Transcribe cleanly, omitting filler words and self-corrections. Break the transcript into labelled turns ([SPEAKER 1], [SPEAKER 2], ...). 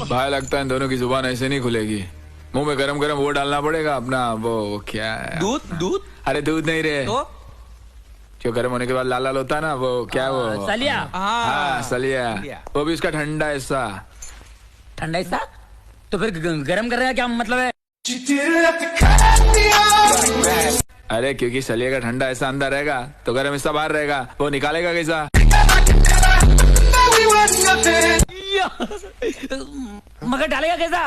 [SPEAKER 1] भाई लगता है इन दोनों की जुबान ऐसे नहीं खुलेगी। मुंह में गरम गरम वो डालना पड़ेगा अपना, वो क्या है,
[SPEAKER 2] दूध।
[SPEAKER 1] अरे दूध नहीं रे,
[SPEAKER 2] तो
[SPEAKER 1] जो गर्म होने के बाद लाल लाल होता है ना, वो क्या वो
[SPEAKER 3] सलिया।
[SPEAKER 1] हाँ सलिया, वो भी उसका ठंडा हिस्सा।
[SPEAKER 3] ठंडा हिस्सा? तो फिर गरम करने का क्या मतलब है?
[SPEAKER 1] अरे क्योंकि सलिया का ठंडा हिस्सा अंदर रहेगा तो गर्म हिस्सा बाहर रहेगा, वो निकालेगा कैसा?
[SPEAKER 3] मगर डालेगा कैसा?